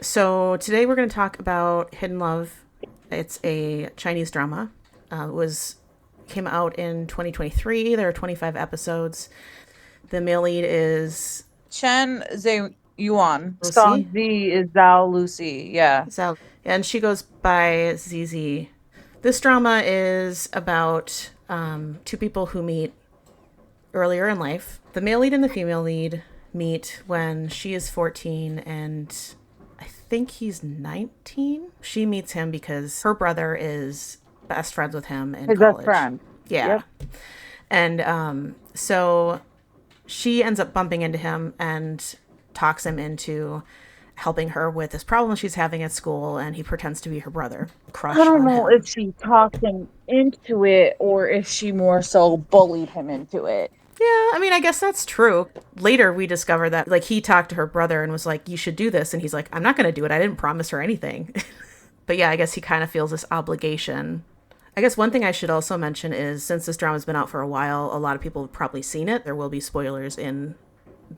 So today we're going to talk about Hidden Love. It's a Chinese drama. It was came out in 2023. There are 25 episodes. The male lead is Chen Zhe Yuan. Lucy. Song Z is Zhao Lucy. Yeah. So, and she goes by ZZ. This drama is about two people who meet earlier in life. The male lead and the female lead meet when she is 14 and I think he's 19. She meets him because her brother is best friends with him in His best college. friend. Yeah. Yep. And so she ends up bumping into him and talks him into helping her with this problem she's having at school. And he pretends to be her brother, I crush don't on know if him. she talked him into it or if she more so bullied him into it. Yeah, I mean, I guess that's true. Later, we discover that, like, he talked to her brother and was like, you should do this. And he's like, I'm not going to do it. I didn't promise her anything. But yeah, I guess he kind of feels this obligation. I guess one thing I should also mention is since this drama's been out for a while, a lot of people have probably seen it. There will be spoilers in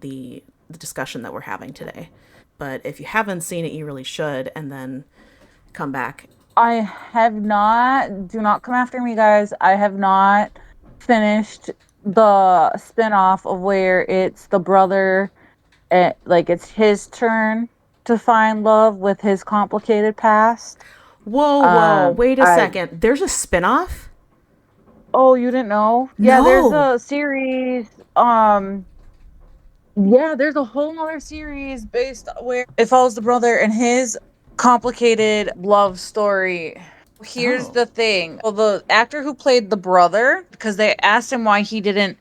the discussion that we're having today. But if you haven't seen it, you really should, and then come back. I have not, do not come after me, guys. I have not finished the spin-off of where it's the brother, like it's his turn to find love with his complicated past. Whoa, whoa, wait a I second. There's a spinoff? Oh, you didn't know? Yeah, there's No. a series. Yeah, there's a whole nother series based where it follows the brother and his complicated love story. Here's Oh. the thing. Well, the actor who played the brother, because they asked him why he didn't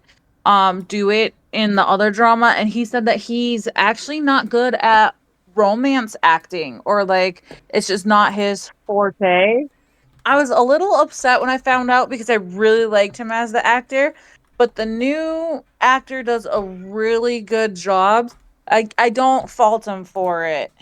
do it in the other drama, and he said that he's actually not good at romance acting, or like it's just not his forte. I was a little upset when I found out because I really liked him as the actor, but the new actor does a really good job. I don't fault him for it.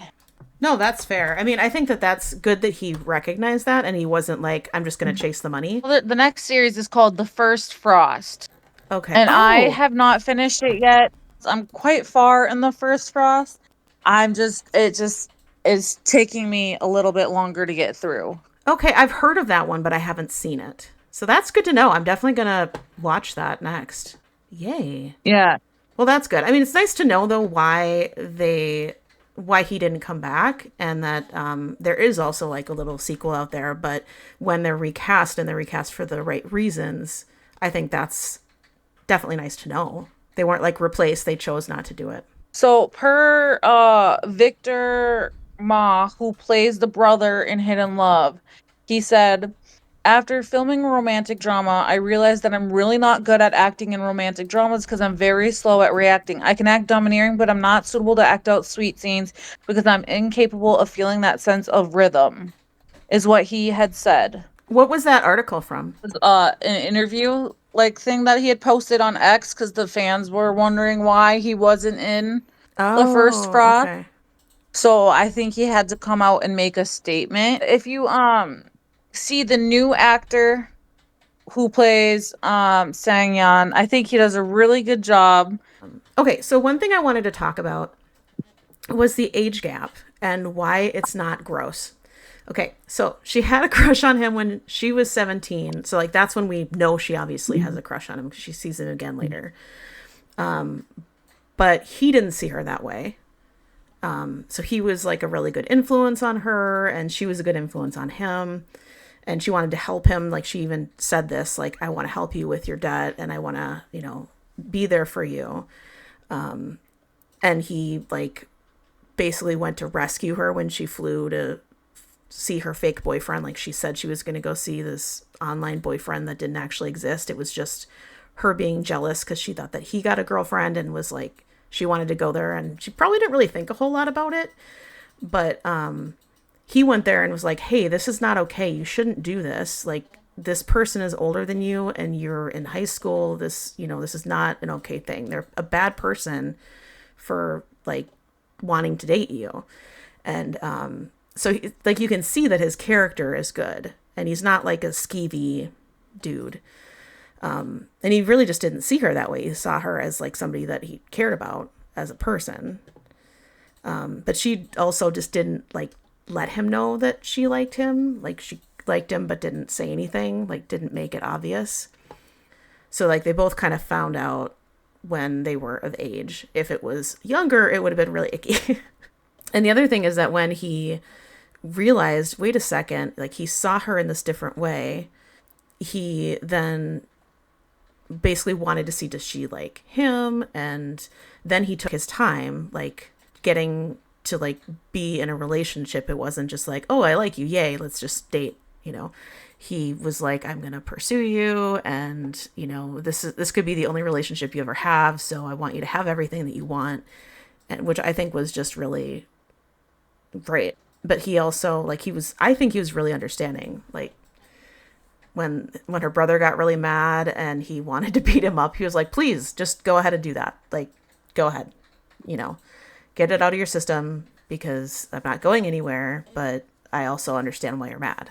No, that's fair. I mean, I think that that's good that he recognized that and he wasn't like, I'm just going to chase the money. Well, the next series is called The First Frost, Okay. and I Oh, have not finished it yet. I'm quite far in the First Frost. It just is taking me a little bit longer to get through. okay. I've heard of that one, but I haven't seen it. So that's good to know. I'm definitely going to watch that next. Yay. Yeah. Well, that's good. I mean, it's nice to know though why he didn't come back and that there is also like a little sequel out there, but when they're recast and they're recast for the right reasons, I think that's definitely nice to know. They weren't like replaced, they chose not to do it. So per Victor Ma, who plays the brother in Hidden Love, he said, after filming a romantic drama, I realized that I'm really not good at acting in romantic dramas because I'm very slow at reacting. I can act domineering, but I'm not suitable to act out sweet scenes because I'm incapable of feeling that sense of rhythm, is what he had said. What was that article from? An interview like thing that he had posted on X because the fans were wondering why he wasn't in the first Oh, Frost. okay. So I think he had to come out and make a statement. If you see the new actor who plays Sang Yan, I think he does a really good job. Okay, so one thing I wanted to talk about was the age gap and why it's not gross. Okay, so she had a crush on him when she was 17. So, like, that's when we know she obviously has a crush on him because she sees him again later. But he didn't see her that way. So, he was like a really good influence on her, and she was a good influence on him. And she wanted to help him. Like, she even said this, like, I want to help you with your debt and I want to, be there for you. And he, like, basically went to rescue her when she flew to see her fake boyfriend. Like she said she was going to go see this online boyfriend that didn't actually exist. It was just her being jealous because she thought that he got a girlfriend and was like, she wanted to go there and she probably didn't really think a whole lot about it. But he went there and was like, hey, this is not okay. You shouldn't do this. Like, this person is older than you and you're in high school. This is not an okay thing. They're a bad person for like wanting to date you. And so like you can see that his character is good and he's not like a skeevy dude. And he really just didn't see her that way. He saw her as like somebody that he cared about as a person. But she also just didn't like let him know that she liked him. Like she liked him but didn't say anything, like didn't make it obvious. So like they both kind of found out when they were of age. If it was younger, it would have been really icky. And the other thing is that when he realized, wait a second, like he saw her in this different way, he then basically wanted to see, does she like him? And then he took his time, like getting to like be in a relationship. It wasn't just like, oh, I like you, yay, let's just date, you know. He was like, I'm gonna pursue you, and you know, this could be the only relationship you ever have, so I want you to have everything that you want, and which I think was just really great. But he also like I think he was really understanding. Like when her brother got really mad and he wanted to beat him up, he was like, please just go ahead and do that. Like, go ahead, you know, get it out of your system because I'm not going anywhere, but I also understand why you're mad.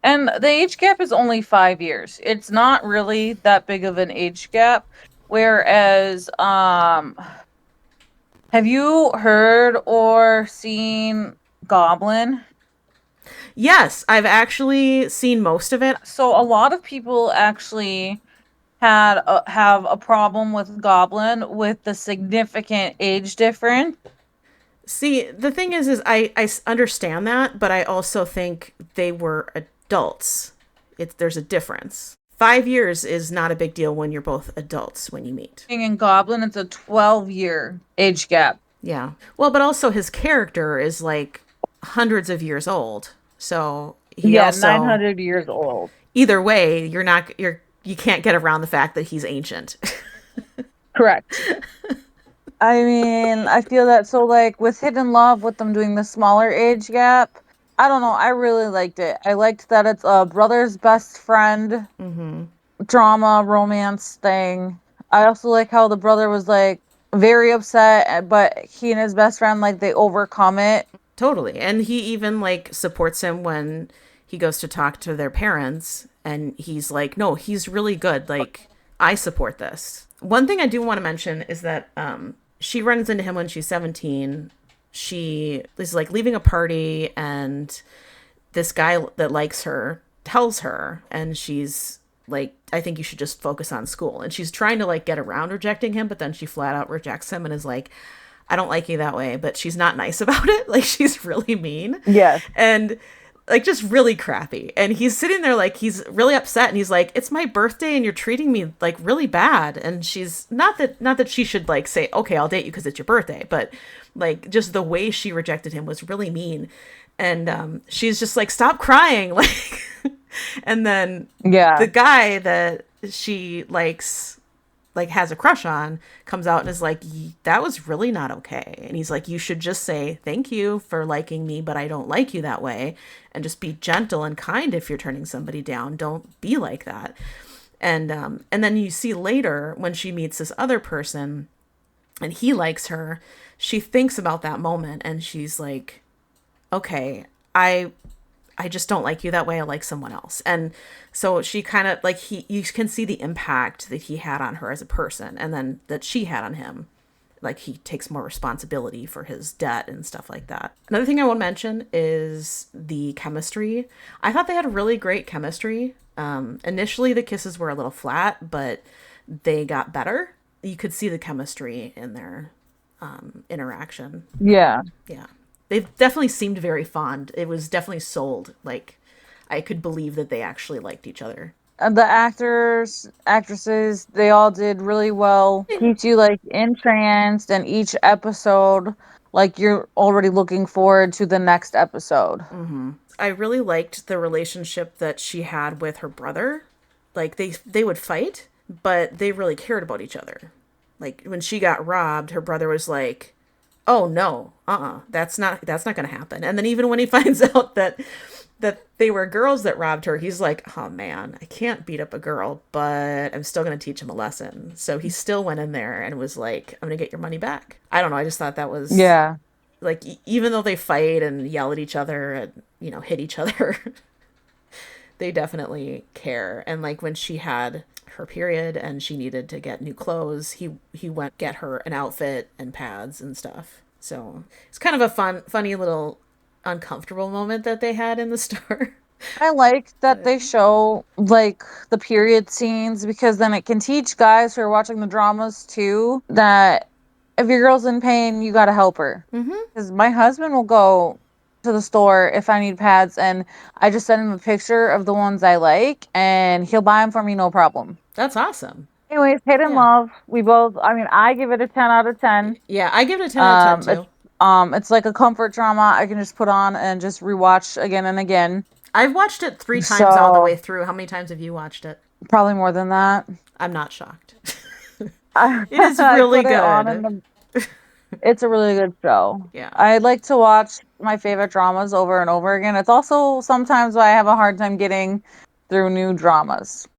And the age gap is only 5 years. It's not really that big of an age gap. Whereas, have you heard or seen Goblin? Yes, I've actually seen most of it. So a lot of people actually have a problem with Goblin with the significant age difference. See, the thing is I understand that, but I also think they were adults. There's a difference. 5 years is not a big deal when you're both adults when you meet. In Goblin, it's a 12-year age gap. Yeah. Well, but also his character is like hundreds of years old. So he Yeah, also 900 years old. either way, you can't get around the fact that he's ancient. Correct. I mean, I feel that so like with Hidden Love, with them doing the smaller age gap, I don't know. I really liked it. I liked that it's a brother's best friend drama romance thing. I also like how the brother was like very upset, but he and his best friend like they overcome it. Totally. And he even like supports him when he goes to talk to their parents and he's like, "No, he's really good. Like I support this." One thing I do want to mention is that she runs into him when she's 17. She is like leaving a party and this guy that likes her tells her, and she's like, I think you should just focus on school. And she's trying to like get around rejecting him, but then she flat out rejects him and is like, I don't like you that way. But she's not nice about it. Like she's really mean. Yes. And like just really crappy. And he's sitting there like he's really upset and he's like, it's my birthday and you're treating me like really bad. And she's not that she should like say, okay, I'll date you because it's your birthday, but like just the way she rejected him was really mean. And she's just like, stop crying. Like, and then Yeah. the guy that she likes, like has a crush on, comes out and is like, that was really not okay. And he's like, you should just say thank you for liking me, but I don't like you that way, and just be gentle and kind. If you're turning somebody down, don't be like that. And then you see later when she meets this other person and he likes her, she thinks about that moment and she's like, okay, I just don't like you that way. I like someone else. And so she kind of like you can see the impact that he had on her as a person, and then that she had on him. Like he takes more responsibility for his debt and stuff like that. Another thing I want to mention is the chemistry. I thought they had really great chemistry. Initially the kisses were a little flat, but they got better. You could see the chemistry in their interaction. Yeah. Yeah. They definitely seemed very fond. It was definitely sold. Like, I could believe that they actually liked each other. The actors, actresses, they all did really well. Keeps you like entranced, and each episode, like you're already looking forward to the next episode. I really liked the relationship that she had with her brother. Like, they would fight, but they really cared about each other. Like, when she got robbed, her brother was like, oh no, that's not gonna happen. And then even when he finds out that they were girls that robbed her, he's like, oh man, I can't beat up a girl, but I'm still gonna teach him a lesson. So he still went in there and was like, I'm gonna get your money back. I don't know, I just thought that was, Yeah. like, even though they fight and yell at each other and, you know, hit each other, they definitely care. And like when she had her period and she needed to get new clothes, he went get her an outfit and pads and stuff. So it's kind of a funny little uncomfortable moment that they had in the store. I like that But they show like the period scenes because then it can teach guys who are watching the dramas too that if your girl's in pain, you got to help her. mm-hmm. Because my husband will go to the store if I need pads and I just send him a picture of the ones I like and he'll buy them for me, no problem. That's awesome. Anyways, Hate and Yeah. Love. We both, I mean, I give it a 10 out of 10. Yeah, I give it a 10 out of 10 It's too. it's like a comfort drama I can just put on and just rewatch again and again. I've watched it 3 times all the way So through. How many times have you watched it? probably more than that. I'm not shocked. I, It is I really put it on good. and it's a really good show. Yeah. I like to watch my favorite dramas over and over again. It's also sometimes why I have a hard time getting through new dramas.